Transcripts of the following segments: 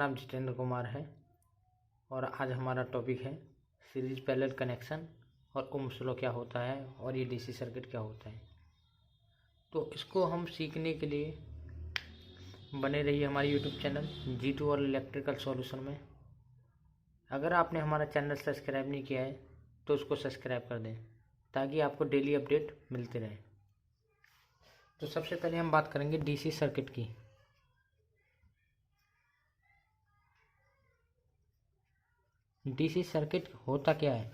नाम जितेंद्र कुमार है और आज हमारा टॉपिक है सीरीज पैरेलल कनेक्शन और ओम्स लॉ क्या होता है और ये डीसी सर्किट क्या होता है। तो इसको हम सीखने के लिए बने रहिए हमारे यूट्यूब चैनल G2 और इलेक्ट्रिकल सॉल्यूशन में। अगर आपने हमारा चैनल सब्सक्राइब नहीं किया है तो उसको सब्सक्राइब कर दें ताकि आपको डेली अपडेट मिलते रहे। तो सबसे पहले हम बात करेंगे डीसी सर्किट की। डीसी सर्किट होता क्या है?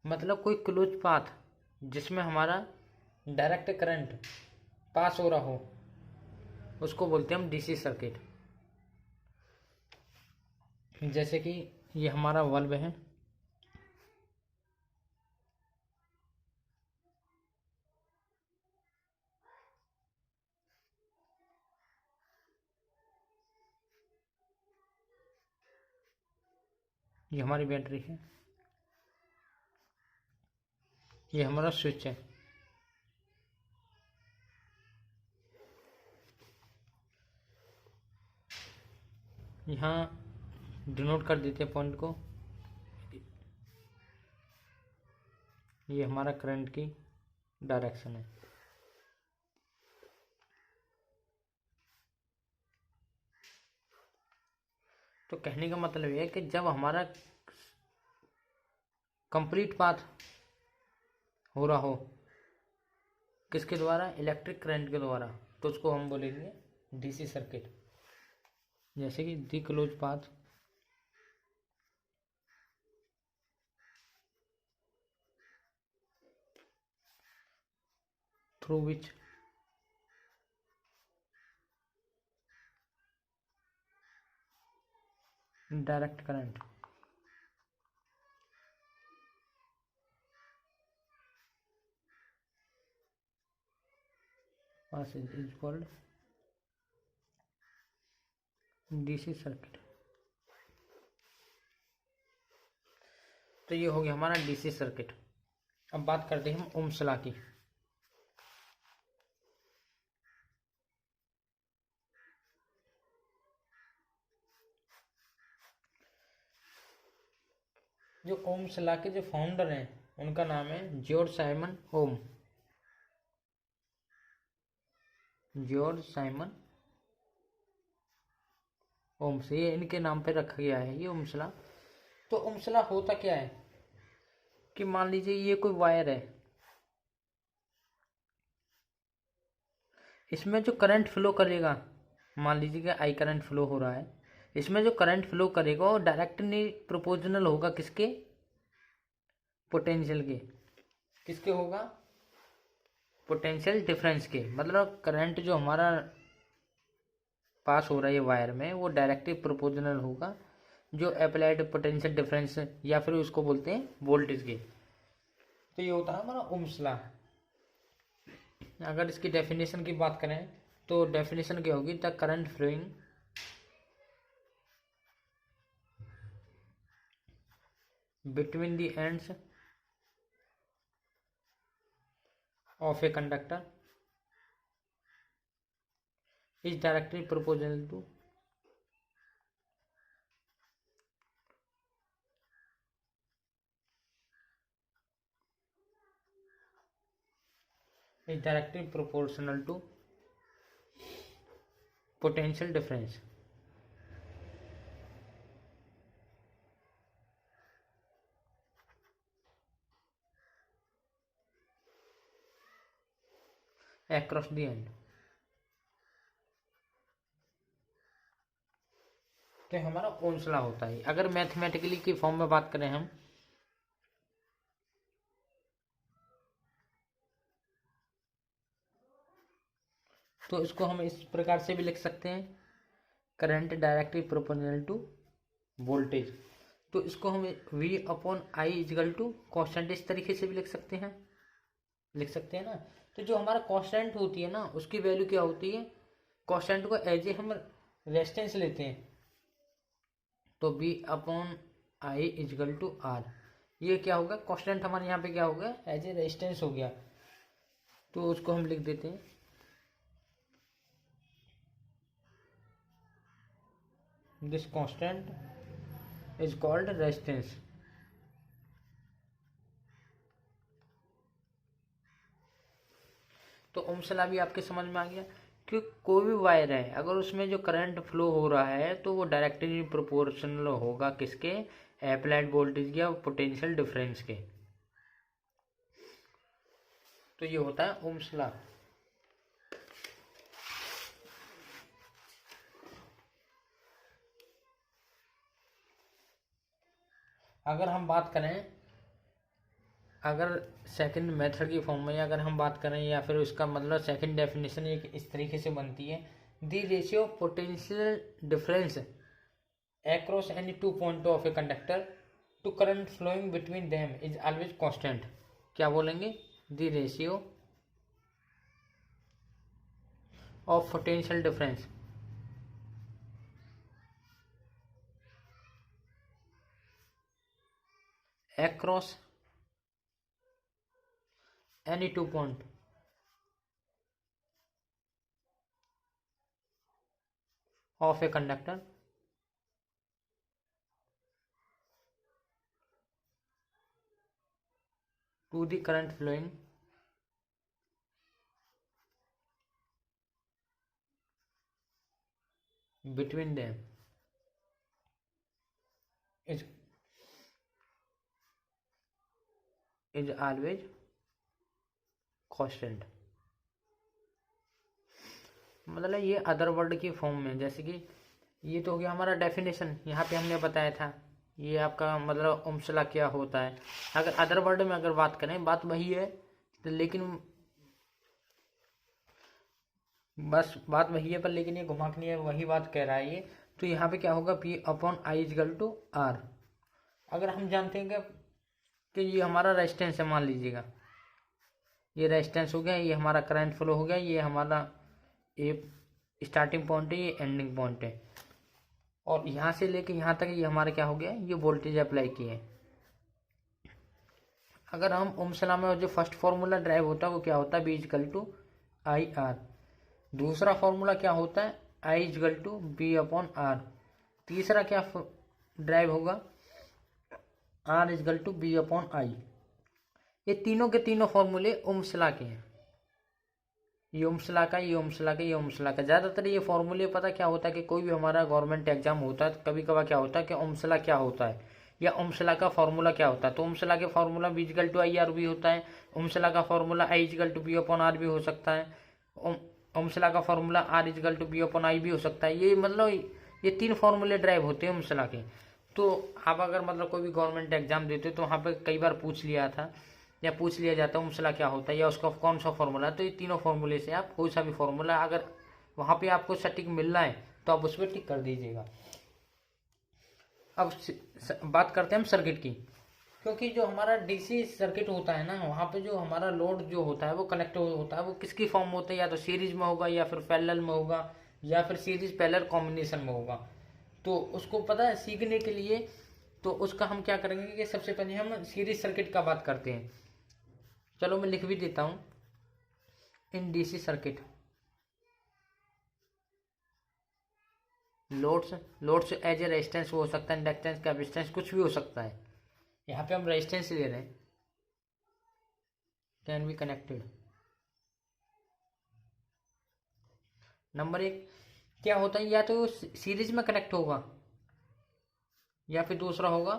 मतलब कोई क्लोज पाथ जिसमें हमारा डायरेक्ट करंट पास हो रहा हो उसको बोलते हैं हम डीसी सर्किट। जैसे कि ये हमारा बल्ब है, ये हमारी बैटरी है, ये हमारा स्विच है। यहाँ डिनोट कर देते हैं पॉइंट को। ये हमारा करंट की डायरेक्शन है। तो कहने का मतलब ये है कि जब हमारा कंप्लीट पाथ हो रहा हो किसके द्वारा? इलेक्ट्रिक करंट के द्वारा, तो उसको हम बोलेंगे डीसी सर्किट। जैसे कि the close path through which direct current passes is called DC circuit. तो ये हो गया हमारा डीसी सर्किट। अब बात करते हैं हम ओम्स लॉ की। जो ओम्स लॉ के जो फाउंडर हैं उनका नाम है जॉर्ज साइमन ओम। जॉर्ज साइमन ओम्स, ये इनके नाम पे रखा गया है ये ओम्स लॉ। तो ओम्स लॉ होता क्या है कि मान लीजिए ये कोई वायर है, इसमें जो करंट फ्लो करेगा, मान लीजिए कि आई करंट फ्लो हो रहा है, इसमें जो करंट फ्लो करेगा वो डायरेक्टली प्रोपोर्शनल होगा किसके? पोटेंशियल के। किसके होगा? पोटेंशियल डिफरेंस के। मतलब करंट जो हमारा पास हो रहा है वायर में वो डायरेक्टली प्रोपोर्शनल होगा जो अप्लाइड पोटेंशियल डिफरेंस या फिर उसको बोलते हैं वोल्टेज के। तो ये होता है हमारा ओम्स लॉ। अगर इसकी डेफिनेशन की बात करें तो डेफिनेशन क्या होगी? The current flowing between the ends of a conductor is directly proportional to potential difference। across the end। तो हमारा ओम्स लॉ होता है। अगर मैथमेटिकली की फॉर्म में बात करें हम, तो इसको हम इस प्रकार से भी लिख सकते हैं, current directly proportional to voltage. तो इसको हम V upon I is equal to constant इस तरीके से भी लिख सकते हैं ना। तो जो हमारा कॉन्स्टेंट होती है ना उसकी वैल्यू क्या होती है? कॉन्स्टेंट को एज ए हम रेजिस्टेंस लेते हैं, तो V upon I is equal to R। ये क्या होगा? कॉन्स्टेंट हमारे यहाँ पे क्या होगा? एज ए रेजिस्टेंस हो गया। तो उसको हम लिख देते हैं this constant is called resistance. तो ओम्स लॉ भी आपके समझ में आ गया कि कोई भी वायर है अगर उसमें जो करंट फ्लो हो रहा है तो वो डायरेक्टली प्रोपोर्शनल होगा किसके, अप्लाइड वोल्टेज या पोटेंशियल डिफरेंस के। तो ये होता है ओम्स लॉ। अगर हम बात करें, अगर सेकंड मेथड की फॉर्म में अगर हम बात करें या फिर उसका मतलब सेकंड डेफिनेशन एक इस तरीके से बनती है, the ratio potential difference across any two point of a conductor to current flowing between them is always constant। क्या बोलेंगे, the ratio of potential difference across any two point of a conductor to the current flowing between them is always constant। मतलब ये other word की form में, जैसे कि ये तो हो गया हमारा डेफिनेशन, यहाँ पे हमने बताया था ये आपका मतलब ओम्स लॉ क्या होता है। अगर अदर वर्ड में अगर बात करें बात वही है, तो लेकिन बस बात वही है पर लेकिन ये घुमा के नहीं है, वही बात कह रहा है ये। तो यहाँ पे क्या होगा, P upon I is equal to R. अगर हम जानते हैं कि ये हमारा रेजिस्टेंस है, मान लीजिएगा ये रेजिस्टेंस हो गया, ये हमारा करंट फ्लो हो गया, ये हमारा ये स्टार्टिंग पॉइंट है, ये एंडिंग पॉइंट है, और यहाँ से लेके यहाँ तक ये हमारा क्या हो गया, ये वोल्टेज अप्लाई किए है। अगर हम ओम्स लॉ में जो फर्स्ट फॉर्मूला ड्राइव होता है वो क्या होता है, V is equal to I R. दूसरा फॉर्मूला क्या होता है, I is equal to V upon R. तीसरा क्या ड्राइव होगा, R is equal to V upon I. ये तीनों के तीनों फॉर्मूले ओम्स लॉ के हैं, ये ओम्स लॉ का, ये ओम्स लॉ का, ये ओम्स लॉ का। ज़्यादातर ये फॉर्मूले पता क्या होता है कि कोई भी हमारा गवर्नमेंट एग्जाम होता है तो कभी कभार क्या होता है कि ओम्स लॉ क्या होता है या ओम्स लॉ का फॉर्मूला क्या होता है। तो ओम्स लॉ के formula V is equal to I R भी होता है, ओम्स लॉ का formula I is equal to V upon R भी हो सकता है, ओम्स लॉ का formula R is equal to V upon I भी हो सकता है। ये मतलब ये तीन फॉर्मूले ड्राइव होते हैं ओम्स लॉ के। तो आप अगर मतलब कोई भी गवर्नमेंट एग्जाम देते हो तो वहाँ पे कई बार पूछ लिया था या पूछ लिया जाता है ओम्स लॉ क्या होता है या उसका कौन सा फॉर्मूला। तो ये तीनों फॉर्मूले से आप कोई सा भी फॉर्मूला अगर वहाँ पे आपको सटीक मिल रहा है तो आप उस पर टिक कर दीजिएगा। अब बात करते हैं हम सर्किट की, क्योंकि जो हमारा डीसी सर्किट होता है ना, वहाँ पे जो हमारा लोड जो होता है वो कनेक्ट होता है, वो किसकी फॉर्म होता है, या तो सीरीज में होगा या फिर पैरेलल में होगा या फिर सीरीज पैरेलल कॉम्बिनेशन में होगा। तो उसको पता है सीखने के लिए तो उसका हम क्या करेंगे कि सबसे पहले हम सीरीज सर्किट का बात करते हैं। चलो मैं लिख भी देता हूँ, in DC circuit loads as a resistance हो सकता है, इंडक्टेंस, कैपेसिटेंस, कुछ भी हो सकता है। यहाँ पे हम रेजिस्टेंस ले रहे हैं, कैन बी कनेक्टेड। नंबर एक क्या होता है, या तो सीरीज में कनेक्ट होगा या फिर दूसरा होगा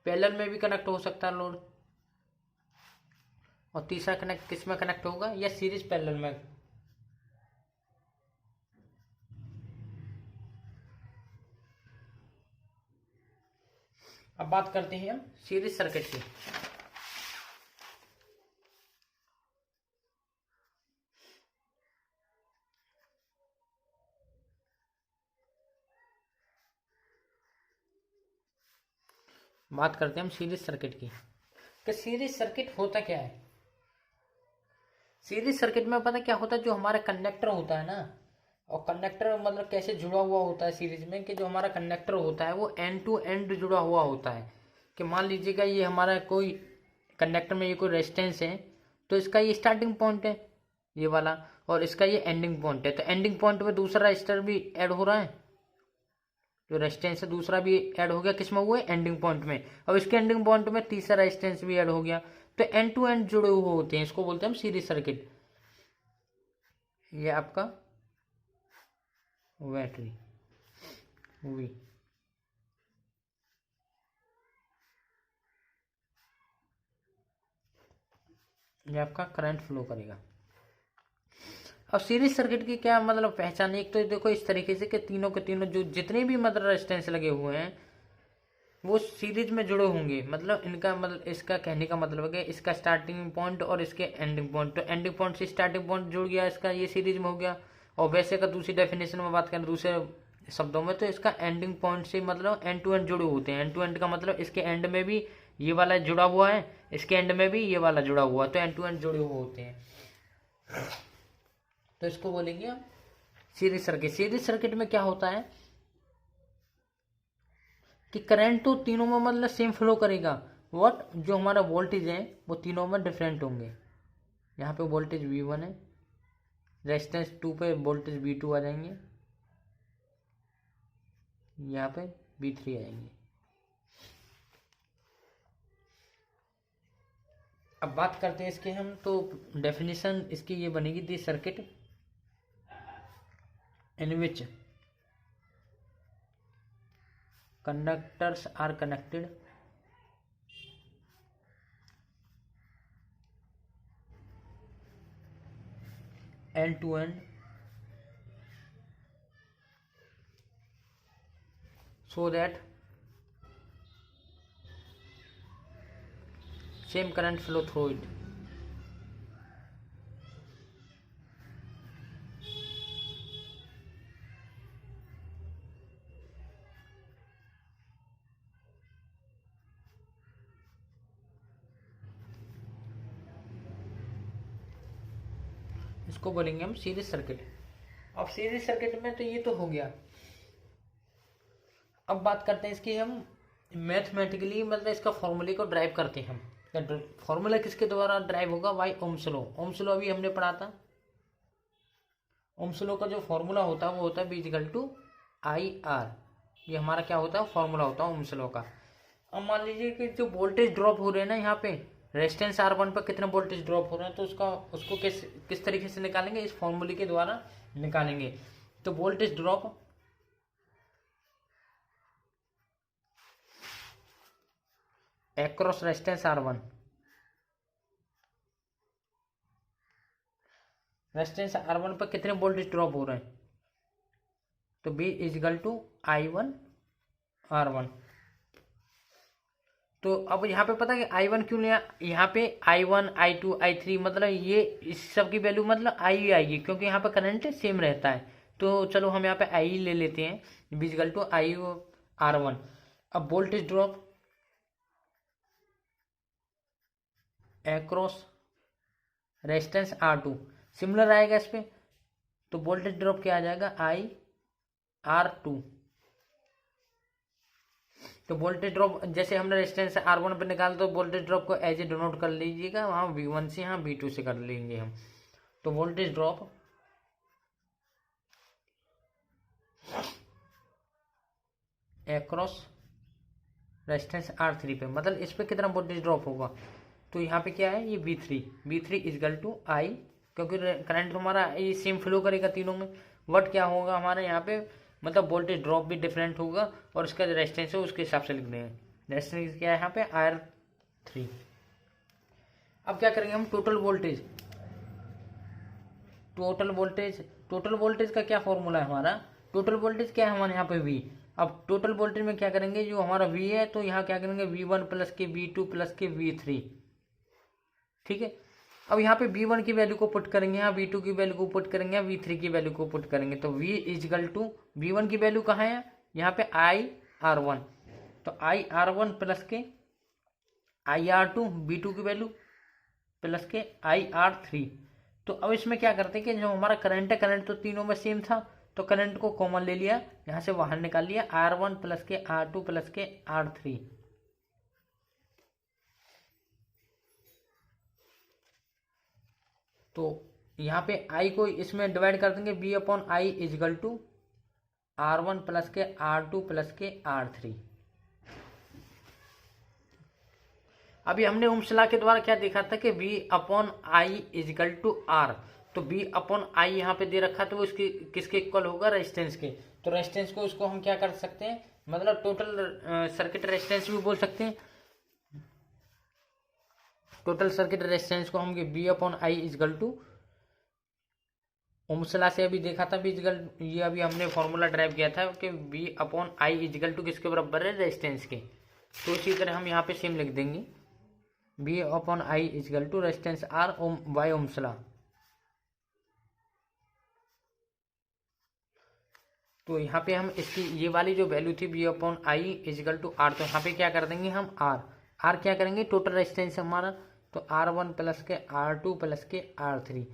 पैरेलल में भी कनेक्ट हो सकता है लोड, और तीसरा कनेक्ट किस में कनेक्ट होगा, या सीरीज पैरेलल में। अब बात करते हैं हम सीरीज सर्किट की। बात करते हैं हम सीरीज सर्किट की कि सीरीज सर्किट होता क्या है। सीरीज सर्किट में पता क्या होता है, जो हमारा कंडक्टर होता है ना, और कंडक्टर मतलब कैसे जुड़ा हुआ होता है सीरीज में, कि जो हमारा कंडक्टर होता है वो एंड टू एंड जुड़ा हुआ होता है। कि मान लीजिएगा ये हमारा कोई कंडक्टर में ये कोई रेजिस्टेंस है, तो इसका ये स्टार्टिंग पॉइंट है ये वाला, और इसका ये एंडिंग पॉइंट है। तो एंडिंग पॉइंट में दूसरा रजिस्टर भी ऐड हो रहा है, जो रेजिस्टेंस है दूसरा भी ऐड हो गया, किसमें हुआ है, एंडिंग पॉइंट में। अब इसके एंडिंग पॉइंट में तीसरा रेजिस्टेंस भी ऐड हो गया, तो एंड टू एंड जुड़े हुए होते हैं, इसको बोलते हैं हम सीरीज सर्किट। ये आपका बैटरी वी, ये आपका करंट फ्लो करेगा। अब सीरीज सर्किट की क्या मतलब पहचान है, एक तो देखो इस तरीके से कि तीनों के तीनों जो जितने भी मतलब रेजिस्टेंस लगे हुए हैं वो सीरीज में जुड़े होंगे। मतलब इनका मतलब इसका कहने का मतलब है कि इसका स्टार्टिंग पॉइंट और इसके एंडिंग पॉइंट, तो एंडिंग पॉइंट से स्टार्टिंग पॉइंट जुड़ गया, इसका ये सीरीज में हो गया। और वैसे का दूसरी डेफिनेशन में बात करें, दूसरे शब्दों में, तो इसका एंडिंग पॉइंट से मतलब एंड टू एंड जुड़े होते हैं। एंड टू एंड का मतलब इसके एंड में भी ये वाला जुड़ा हुआ है, इसके एंड में भी ये वाला जुड़ा हुआ है, तो एंड टू एंड जुड़े हुए होते हैं। तो इसको बोलेंगे हम सीरीज सर्किट। सीरीज सर्किट में क्या होता है कि करंट तो तीनों में मतलब सेम फ्लो करेगा, वट जो हमारा वोल्टेज है वो तीनों में डिफरेंट होंगे। यहाँ पे वोल्टेज V1 है, रेजिस्टेंस 2 पे वोल्टेज V2 आ जाएंगे, यहाँ पे V3 आएंगे। अब बात करते हैं इसके हम, तो डेफिनेशन इसकी ये बनेगी, दी circuit in which conductors are connected end to end so that same current flow through it। इसको बोलेंगे हम सीरीज सर्किट। अब सीरीज सर्किट में तो ये तो हो गया। अब बात करते हैं इसकी हम मैथमेटिकली, मतलब इसका फॉर्मूले को ड्राइव करते हैं हम। फॉर्मूला किसके द्वारा ड्राइव होगा, by Ohm's law. Ohm's law अभी हमने पढ़ा था। ओम्स लॉ का जो फॉर्मूला होता है वो होता है V=IR। ये हमारा क्या होता है, फॉर्मूला होता है ओम्स लॉ का। अब मान लीजिए कि जो वोल्टेज ड्रॉप हो रहे हैं ना यहाँ पे, रेजिस्टेंस R1 पर कितने वोल्टेज ड्रॉप हो रहे हैं, तो उसको किस तरीके से निकालेंगे, इस फॉर्मूले के द्वारा निकालेंगे। तो voltage drop across resistance R1, resistance R1 पर कितने वोल्टेज ड्रॉप हो रहे हैं, तो V=I1R1। तो अब यहाँ पे पता है कि I1 क्यों लिया, यहाँ पे I1 I2 I3 मतलब ये इस सब की वैल्यू मतलब I आएगी, क्योंकि यहाँ पे करंट सेम रहता है। तो चलो हम यहाँ पे I ले लेते हैं, V=I1R1। अब voltage drop across resistance R2 similar आएगा इस पे, तो वोल्टेज ड्रॉप क्या आ जाएगा, IR2। तो वोल्टेज ड्रॉप जैसे हमने रेजिस्टेंस R1 पे निकाला, तो वोल्टेज ड्रॉप को एज ए डिनोट कर लीजिएगा, वहाँ V1 से यहाँ V2 से कर लेंगे हम। तो voltage drop across resistance R3 पे, मतलब इस पे कितना वोल्टेज ड्रॉप होगा, तो यहाँ पे क्या है, ये V3=I, क्योंकि करंट हमारा ये सेम फ्लो करेगा तीनों में। वट क्या होगा हमारे यहाँ पे, मतलब वोल्टेज ड्रॉप भी डिफरेंट होगा, और इसका जो रेजिस्टेंस है उसके हिसाब से लिख देंगे। रेजिस्टेंस क्या है यहाँ पे, R3। अब क्या करेंगे हम, टोटल वोल्टेज। टोटल वोल्टेज का क्या फॉर्मूला है हमारा, टोटल वोल्टेज क्या है हमारे यहाँ पे V। अब टोटल वोल्टेज में क्या करेंगे, जो हमारा V है तो यहाँ क्या करेंगे, V1 प्लस के V2 प्लस के V3, ठीक है। अब यहाँ पे V1 की वैल्यू को पुट करेंगे, यहाँ V2 की वैल्यू को पुट करेंगे, यहाँ V3 की वैल्यू को पुट करेंगे, तो V=V1 की वैल्यू कहाँ है, यहाँ पे IR1, तो IR1 प्लस के IR2, V2 की वैल्यू प्लस के IR3। तो अब इसमें क्या करते हैं कि जो हमारा करंट है, करंट तो तीनों में सेम था, तो करंट को कॉमन ले लिया, यहाँ से बाहर निकाल लिया, R1 प्लस के R2 प्लस के R3। तो यहाँ पे I को इसमें डिवाइड कर देंगे, V/I R1 प्लस के R2 प्लस के R3। अभी हमने ओम्स लॉ के द्वारा क्या देखा था कि V upon I is equal to R। तो V अपॉन आई यहाँ पे दे रखा, तो वो इसके किसके इक्वल होगा, रेजिस्टेंस के। तो रेजिस्टेंस को उसको हम क्या कर सकते हैं, मतलब टोटल सर्किट रेजिस्टेंस भी बोल सकते हैं। टोटल सर्किट रेजिस्टेंस को हम V upon I is equal to, Ohm's law से अभी देखा था V इजिकल, ये अभी हमने फॉर्मूला ड्राइव किया था कि V upon I is equal to किसके बराबर है, रेजिस्टेंस के। तो इसी तरह हम यहाँ पे सेम लिख देंगे, V upon I is equal to resistance R by Ohm's law. तो यहाँ पे हम इसकी ये वाली जो वैल्यू थी V upon I is equal to R, तो यहाँ पे क्या कर देंगे हम R क्या करेंगे, टोटल रेजिस्टेंस हमारा, तो R1 प्लस के R2 प्लस के R3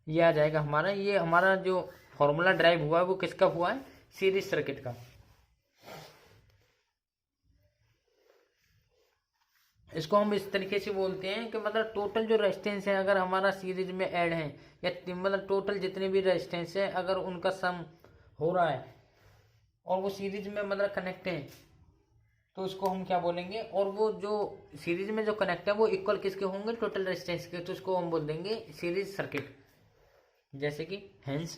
ये आ जाएगा हमारा। ये हमारा जो फॉर्मूला ड्राइव हुआ है वो किसका हुआ है, सीरीज सर्किट का। इसको हम इस तरीके से बोलते हैं कि मतलब टोटल जो रेजिस्टेंस है अगर हमारा सीरीज में ऐड है, या मतलब टोटल जितने भी रेजिस्टेंस है अगर उनका सम हो रहा है और वो सीरीज में मतलब कनेक्ट है, तो उसको हम क्या बोलेंगे, और वो जो सीरीज में जो कनेक्ट है वो इक्वल किसके होंगे, टोटल रेजिस्टेंस के, तो उसको हम बोल देंगे सीरीज सर्किट। जैसे कि hence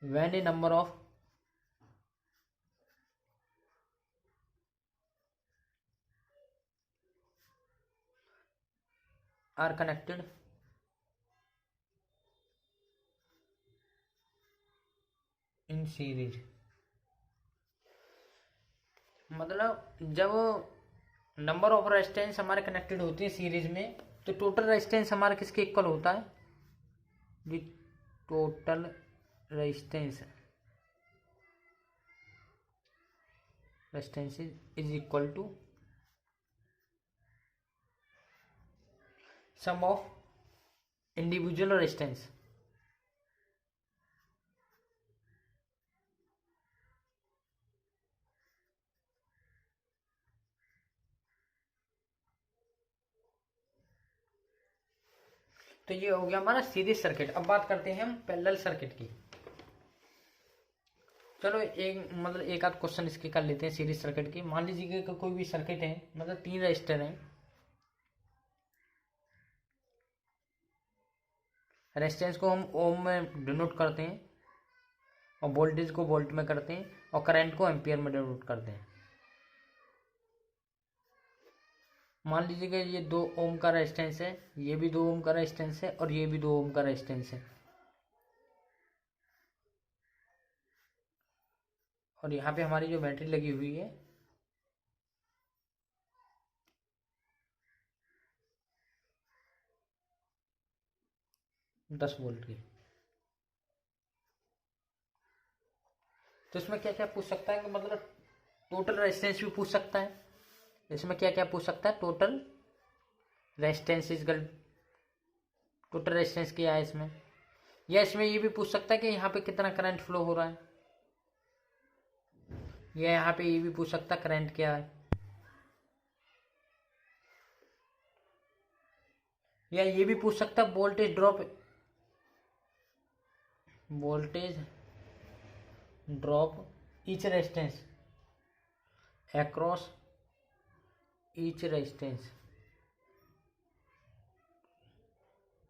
when a number of are connected in series, मतलब जब नंबर ऑफ रेजिस्टेंस हमारे कनेक्टेड होती है सीरीज में, तो टोटल रेजिस्टेंस हमारा किसके इक्वल होता है, जी total resistance is equal to sum of individual resistance. तो ये हो गया हमारा सीरीज सर्किट। अब बात करते हैं हम पैरेलल सर्किट की। चलो एक आध क्वेश्चन इसके कर लेते हैं सीरीज सर्किट की। मान लीजिए कि कोई भी सर्किट है, मतलब 3 रजिस्टर हैं, रेजिस्टेंस को हम ओम में डिनोट करते हैं, और वोल्टेज को वोल्ट में करते हैं, और करंट को एम्पियर में डिनोट करते हैं। मान लीजिए कि ये 2 ओम का रेजिस्टेंस है, ये भी 2 ओम का रेजिस्टेंस है, और ये भी 2 ओम का रेजिस्टेंस है, और यहाँ पे हमारी जो बैटरी लगी हुई है 10 वोल्ट की। तो इसमें क्या क्या पूछ सकता है कि मतलब टोटल रेजिस्टेंस भी पूछ सकता है। इसमें क्या क्या पूछ सकता है, total resistance is equal, total resistance क्या है इसमें, या इसमें ये भी पूछ सकता है कि यहाँ पे कितना करंट फ्लो हो रहा है, या यहाँ पे ये भी पूछ सकता है करंट क्या है, या ये भी पूछ सकता है voltage drop each resistance across each resistance.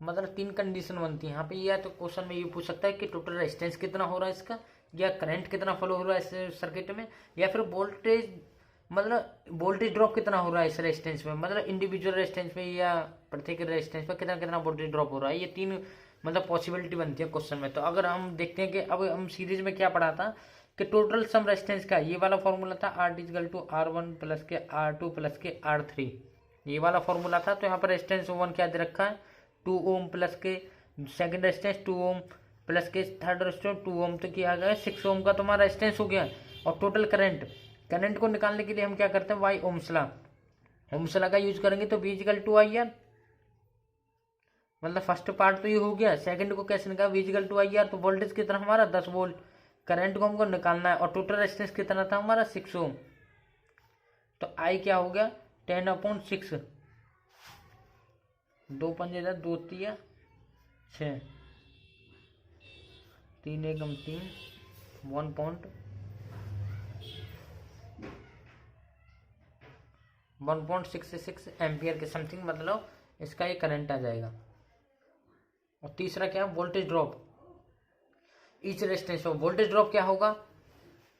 मतलब 3 कंडीशन बनती है यहाँ पे। या तो क्वेश्चन में ये पूछ सकता है कि टोटल रेजिस्टेंस कितना हो रहा है इसका, या करंट कितना फ्लो हो रहा है इस सर्किट में, या फिर वोल्टेज ड्रॉप कितना हो रहा है इस रेजिस्टेंस में, मतलब इंडिविजुअल रेजिस्टेंस में या प्रत्येक रेजिस्टेंस पर कितना कितना वोल्टेज ड्रॉप हो रहा है। ये 3 मतलब पॉसिबिलिटी बनती है क्वेश्चन में। तो अगर हम देखते हैं कि अब हम सीरीज में क्या पढ़ा था कि टोटल सम रेजिस्टेंस का ये वाला फॉर्मूला था, R equal to R1 plus के R2 प्लस के R3, ये वाला फॉर्मूला था। तो यहाँ पर रेजिस्टेंस 1 क्या दे रखा है, 2 ओम प्लस के सेकंड रेजिस्टेंस 2 ओम प्लस के थर्ड रेजिस्टेंस 2 ओम, तो क्या गया 6 ओम का तुम्हारा रेजिस्टेंस हो गया। और टोटल करंट को निकालने के लिए हम क्या करते हैं, वाई ओम्स लॉ का यूज करेंगे। तो V equal to I R, मतलब फर्स्ट पार्ट तो ये हो गया। सेकंड को कैसे निकाला, V equal to I R, तो वोल्टेज कितना हमारा 10 वोल्ट, करंट को हमको निकालना है, और टोटल रेजिस्टेंस कितना था हमारा 6 ओम। तो आई क्या हो गया 10/6, 2 पंजे 10, 2 3 6, 3 एकम 3 1.66 एम्पियर के समथिंग, मतलब इसका ये करंट आ जाएगा। और तीसरा क्या है, voltage drop each resistance of. Voltage drop क्या होगा,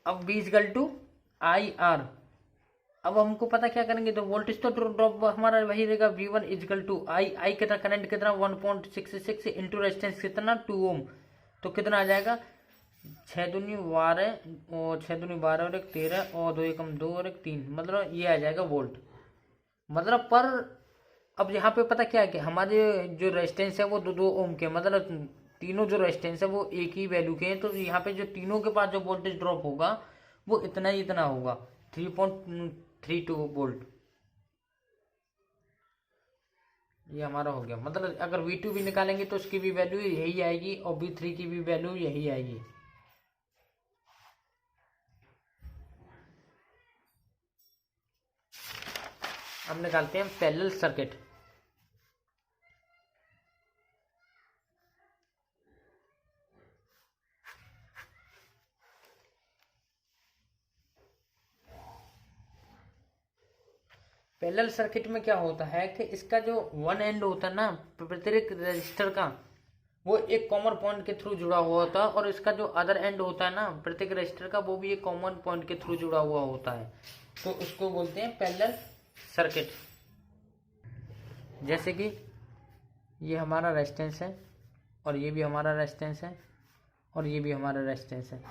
अब V इक्वल टू IR। अब हमको पता क्या करेंगे, तो वोल्टेज तो ड्रॉप हमारा वही रहेगा, V1 इक्वल टू आई कितना, करंट कितना 1.66 इंटू रेजिस्टेंस कितना 2 ओम, तो कितना आ जाएगा 6 दूनी 12 और 6 दूनी 12 और 1 13 और 2 एकम 2 और 1 3, मतलब ये आ जाएगा वोल्ट। मतलब पर अब यहाँ पे पता क्या है कि हमारे जो रेजिस्टेंस है वो 2 ओम के, मतलब तीनों जो रेजिस्टेंस है वो एक ही वैल्यू के हैं, तो यहाँ पे जो तीनों के पास जो वोल्टेज ड्रॉप होगा वो इतना ही इतना होगा 3.32 वोल्ट। ये हमारा हो गया, मतलब अगर V2 भी निकालेंगे तो उसकी भी वैल्यू यही आएगी और V3 की भी वैल्यू यही आएगी। अब निकालते हैं पैरेलल सर्किट। पैरेलल सर्किट में क्या होता है कि इसका जो वन एंड होता है ना प्रत्येक रजिस्टर का, वो एक कॉमन पॉइंट के थ्रू जुड़ा हुआ होता है, और इसका जो अदर एंड होता है ना प्रत्येक रजिस्टर का, वो भी एक कॉमन पॉइंट के थ्रू जुड़ा हुआ होता है, तो उसको बोलते हैं पैरेलल सर्किट। जैसे कि ये हमारा रेजिस्टेंस है और ये भी हमारा रेजिस्टेंस है और ये भी हमारा रेजिस्टेंस है,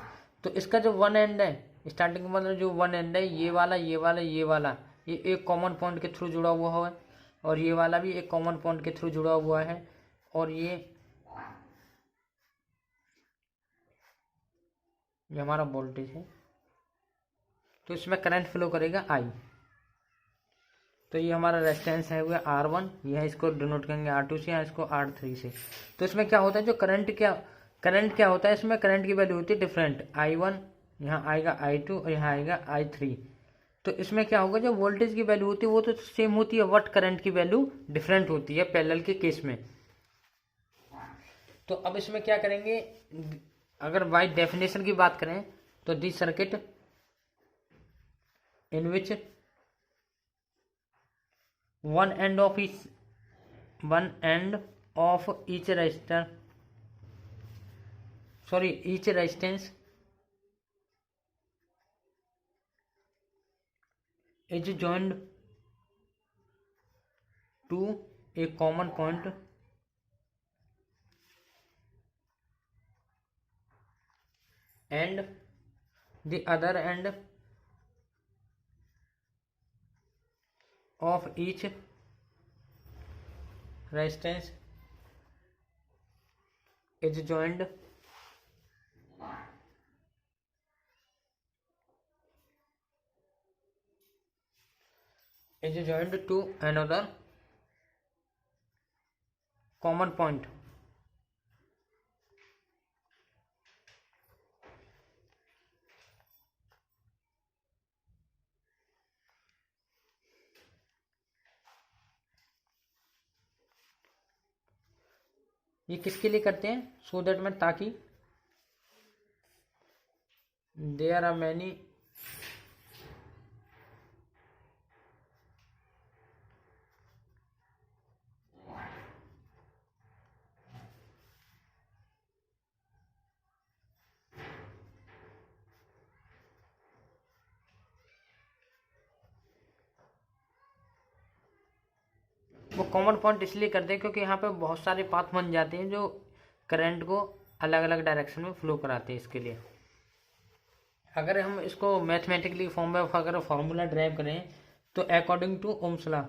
तो इसका जो वन एंड है स्टार्टिंग मतलब जो वन एंड है ये वाला ये वाला ये वाला, ये एक कॉमन पॉइंट के थ्रू जुड़ा हुआ है, और ये वाला भी एक कॉमन पॉइंट के थ्रू जुड़ा हुआ है, और ये हमारा वोल्टेज है, तो इसमें करंट फ्लो करेगा I। तो ये हमारा रेजिस्टेंस है हुआ R1, यह इसको डिनोट करेंगे R2 से या इसको R3 से। तो इसमें क्या होता है, जो करंट क्या होता है, इसमें करंट की वैल्यू होती है डिफरेंट, I1 यहाँ आएगा I2 और यहाँ आएगा I3। तो इसमें क्या होगा, जो वोल्टेज की वैल्यू होती है वो तो सेम होती है, बट करंट की वैल्यू डिफरेंट होती है पैरेलल के केस में। तो अब इसमें क्या करेंगे, अगर बाय डेफिनेशन की बात करें तो दी circuit in which one end of each resistance is joined to a common point and the other end of each resistance is joined to another common point। ये किसके लिए करते हैं, सो दैट में, ताकि देयर आर मैनी वो common point इसलिए करते हैं क्योंकि यहाँ पे बहुत सारे पाथ बन जाते हैं जो करंट को अलग अलग डायरेक्शन में फ्लो कराते हैं। इसके लिए अगर हम इसको मैथमेटिकली फॉर्म में अगर फॉर्मूला ड्राइव करें तो according to Ohm's law,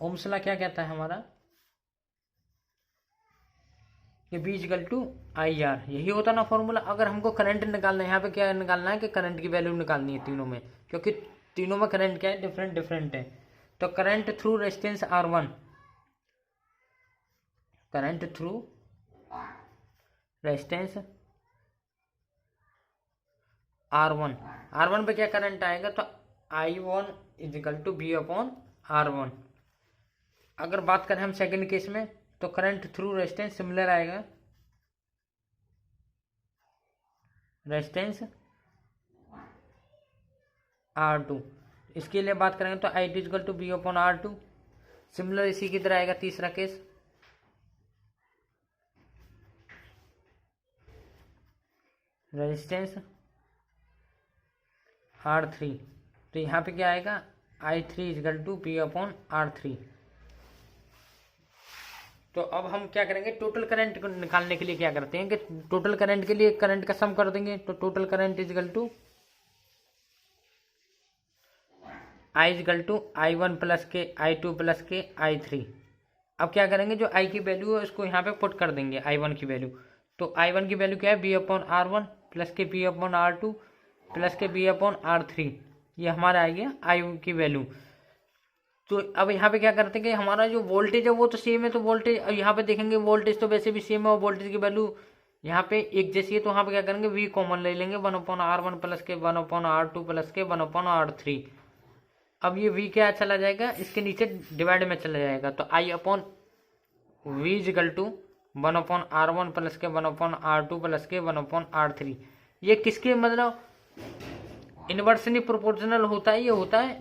Ohm's law क्या कहता है हमारा कि V इक्वल टू IR, यही होता ना फॉर्मूला। अगर हमको करंट निकालना है, यहाँ पे क्या निकालना है कि करंट की वैल्यू निकालनी है तीनों में, क्योंकि तीनों में करंट क्या है, डिफरेंट है। तो current through resistance R1, current through resistance R1 पे क्या करंट आएगा, तो I1 equal to V upon R1। अगर बात करें हम सेकंड केस में तो करंट थ्रू रेजिस्टेंस सिमिलर आएगा, रेजिस्टेंस R2। इसके लिए बात करेंगे तो I2 equal to V upon R2। Similar इसी की तरह आएगा तीसरा केस, रेजिस्टेंस R3। तो यहाँ पे क्या आएगा, I3 equal to V upon R3। तो अब हम क्या करेंगे, टोटल करंट को निकालने के लिए क्या करते हैं कि टोटल करंट के लिए करंट का सम कर देंगे। तो total current equal to I1 plus के I2 प्लस के I3। अब क्या करेंगे, जो I की वैल्यू है उसको यहाँ पे पुट कर देंगे I1 की वैल्यू। तो I1 की वैल्यू क्या है, बी अपॉन R1 प्लस के बी अपॉन R2 प्लस के बी अपॉन R3। ये हमारा आ गया I1 की वैल्यू। तो अब यहाँ पे क्या करते हैं कि हमारा जो वोल्टेज है वो तो सेम है, तो वोल्टेज यहाँ पे देखेंगे वोल्टेज तो वैसे भी सेम है और वोल्टेज की वैल्यू यहाँ पे एक जैसी है। तो यहाँ पे क्या करेंगे, वी कॉमन ले लेंगे, 1/R1 प्लस के 1/R2 प्लस के 1/R3। अब ये v क्या चला जाएगा, इसके नीचे डिवाइड में चला जाएगा। तो I upon V equal to 1/R1 plus के 1/R2 प्लस के 1/R3। ये किसके मतलब इनवर्सली प्रोपोर्शनल होता है, ये होता है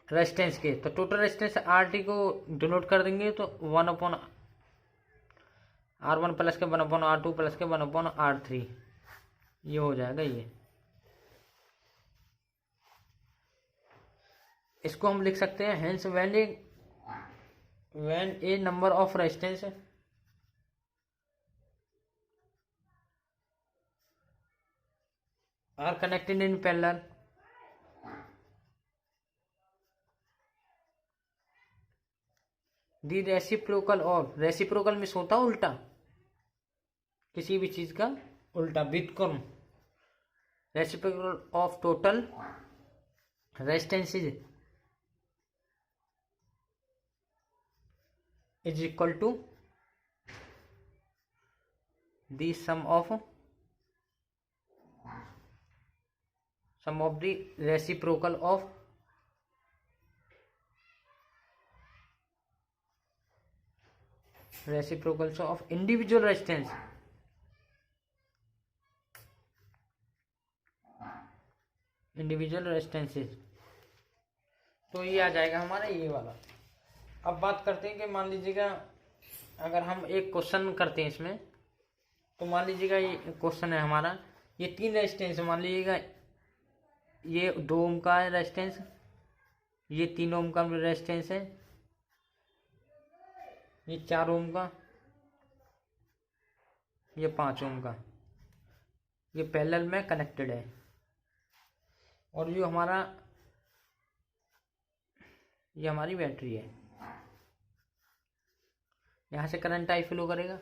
रेजिस्टेंस के। तो टोटल रेजिस्टेंस RT को डिनोट कर देंगे, तो 1/R1 प्लस के 1/R2 प्लस के 1/R3 ये हो जाएगा। ये इसको हम लिख सकते हैं, hence when a number of resistance are connected in parallel, the reciprocal, और रेसिप्रोकल में होता उल्टा, किसी भी चीज का उल्टा, व्युत्क्रम। Reciprocal of total resistances is equal to the sum of the reciprocal of reciprocals of individual resistance. Individual resistances, तो ये आ जाएगा हमारा ये वाला। अब बात करते हैं कि मान लीजिएगा अगर हम एक क्वेश्चन करते हैं इसमें, तो मान लीजिएगा ये क्वेश्चन है हमारा, ये 3 रेजिस्टेंस, मान लीजिएगा ये 2 ओम का है रेजिस्टेंस, ये 3 ओम का रेजिस्टेंस है, ये 4 ओम का, ये 5 ओम का, ये पैरेलल में कनेक्टेड है। और जो हमारा ये हमारी बैटरी है, यहाँ से करंट आई फ्लो करेगा,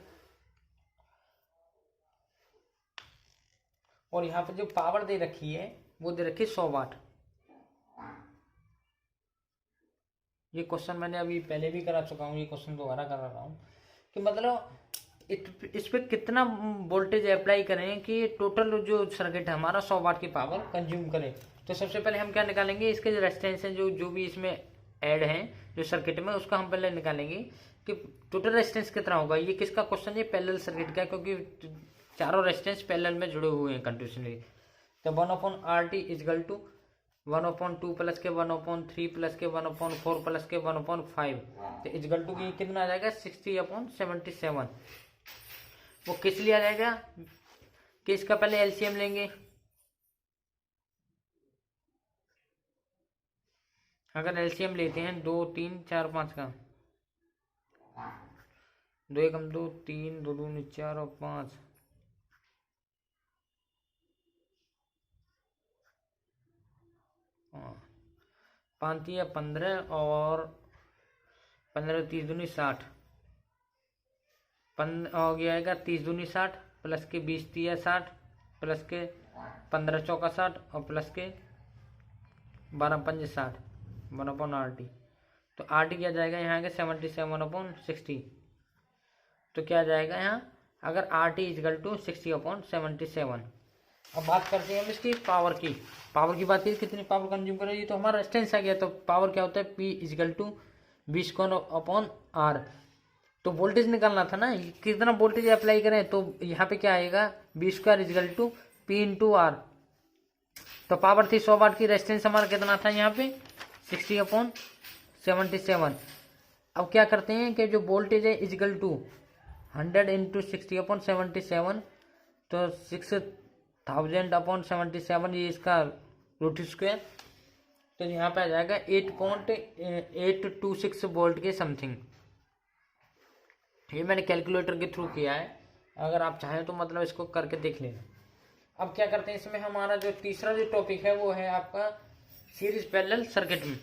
और यहाँ पे जो पावर दे रखी है वो दे रखी है 100 वाट। ये क्वेश्चन मैंने अभी पहले भी करा चुका हूँ, ये क्वेश्चन दोबारा कर रहा हूँ कि मतलब इस पे कितना वोल्टेज अप्लाई करें कि टोटल जो सर्किट है हमारा 100 वाट की पावर कंज्यूम करे। तो सबसे पहले हम क्या निकालेंगे, इसके जो रेजिस्टेंस है जो भी इसमें ऐड है जो सर्किट में, उसका हम पहले निकालेंगे कि टोटल रेजिस्टेंस कितना होगा। ये किसका क्वेश्चन है, पैरेलल सर्किट का, क्योंकि चारों रेजिस्टेंस पैरेलल में जुड़े हुए हैं कंटिन्यूसली। तो 1/RT इक्वल टू 1/2 प्लस के 1/3 प्लस के 1/4 प्लस के 1/5, तो इक्वल टू कितना आ जाएगा 60/77। वो किस लिए आ जाएगा कि इसका पहले एलसीएम लेंगे। अगर एलसीएम लेते हैं 2 3 4 5 का, 2 1 2 3 2 2 4 और 5, 5 या 15 और 15 30 दूनी 60, हो गया आएगा 30 दूनी 60 प्लस के 20 3 60 प्लस के 15 चौका 60 और प्लस के 12 5 60 1/RT। तो RT क्या जाएगा यहाँ के 77/60। तो क्या जाएगा यहाँ, अगर RT इक्वल टू 60/77। अब बात करते हैं हम इसकी पावर की। पावर की बात की कितनी पावर कंज्यूम करेगी, तो हमारा रेजिस्टेंस आ गया। तो पावर क्या होता है, P इक्वल टू 20 R। तो वोल्टेज निकालना था ना, कितना वोल्टेज अप्लाई करें, तो यहाँ पे क्या आएगा, V² is equal to P into R. तो पावर थी 100 वाट की, रेजिस्टेंस हमारा कितना था यहाँ पे 60/77। अब क्या करते हैं कि जो वोल्टेज है इजिकल टू 100 इंटू 60/77, तो 6000/77, ये इसका रूट स्क्वायर, तो यहाँ पे आ जाएगा 8.826 वोल्ट के समथिंग। ये मैंने कैलकुलेटर के थ्रू किया है, अगर आप चाहें तो मतलब इसको करके देख लेना। अब क्या करते हैं, इसमें हमारा जो तीसरा जो टॉपिक है वो है आपका सीरीज पैरेलल सर्किट में।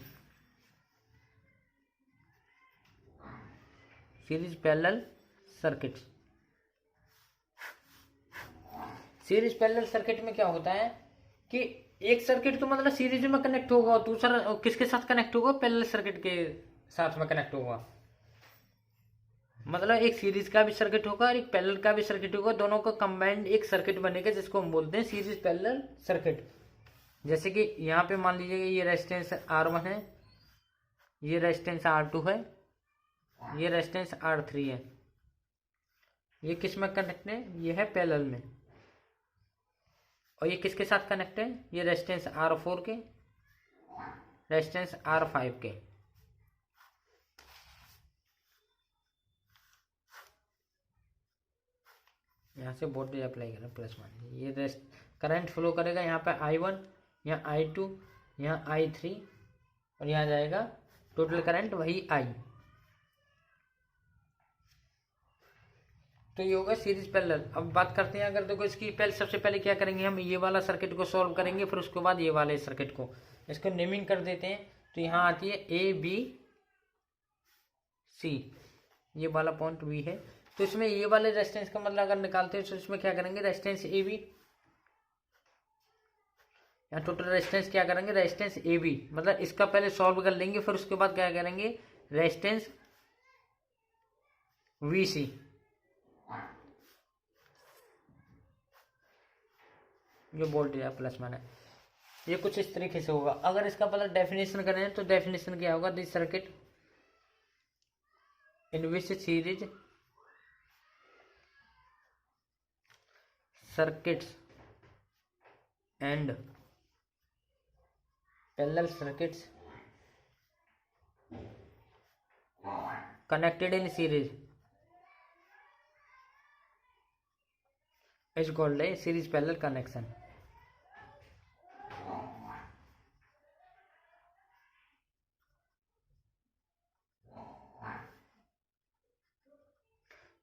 Series parallel circuit, series parallel circuit में क्या होता है कि एक सर्किट तो मतलब सीरीज में कनेक्ट होगा और दूसरा किसके साथ कनेक्ट होगा, पैरेलल सर्किट के साथ में कनेक्ट होगा। मतलब एक सीरीज का भी सर्किट होगा और एक पैरेलल का भी सर्किट होगा, दोनों का कंबाइंड एक सर्किट बनेगा जिसको हम बोलते हैं सीरीज पैरेलल सर्किट। जैसे कि यहाँ पे मान लीजिए ये रेजिस्टेंस R1 है, ये रेजिस्टेंस R2 है, ये रेजिस्टेंस R3 है, ये किस में कनेक्ट है, ये है पैरेलल में। और ये किसके साथ कनेक्ट है, ये रेजिस्टेंस R4 के, रेजिस्टेंस R5 के। यहाँ से वोल्टेज अप्लाई करें प्लस मान, ये करंट फ्लो करेगा यहाँ पे I1, यहाँ I2, यहाँ I3 और यहाँ जाएगा टोटल करंट वही I। तो ये होगा सीरीज पैरेलल। अब बात करते हैं, अगर देखो इसकी पहले सबसे पहले क्या करेंगे, हम ये वाला सर्किट को सॉल्व करेंगे, फिर उसके बाद ये वाले सर्किट को, इसको नेमिंग कर देते हैं। तो यहाँ आती है ABC, ये वाला पॉइंट B है। तो इसमें ये वाले रेजिस्टेंस का मतलब अगर निकालते हैं तो इसमें क्या करेंगे, रेजिस्टेंस AB, यहाँ टोटल रेजिस्टेंस क्या करेंगे, रेजिस्टेंस AB, मतलब इसका पहले सॉल्व कर लेंगे, फिर उसके बाद क्या करेंगे, रेजिस्टेंस VC। जो वोल्टेज है प्लस माइनस, ये कुछ इस तरीके से होगा। अगर इसका मतलब डेफिनेशन करें तो डेफिनेशन क्या होगा, this circuit in which series circuits and parallel circuits connected in series is called a series parallel connection।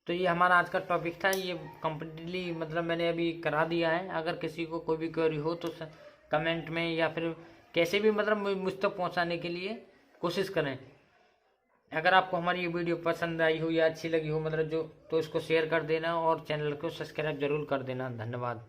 तो ये हमारा आज का टॉपिक था, ये कम्प्लीटली मतलब मैंने अभी करा दिया है। अगर किसी को कोई भी क्वेरी हो तो कमेंट में या फिर कैसे भी मतलब मुझ तक पहुँचाने के लिए कोशिश करें। अगर आपको हमारी ये वीडियो पसंद आई हो या अच्छी लगी हो मतलब जो, तो इसको शेयर कर देना और चैनल को सब्सक्राइब जरूर कर देना। धन्यवाद।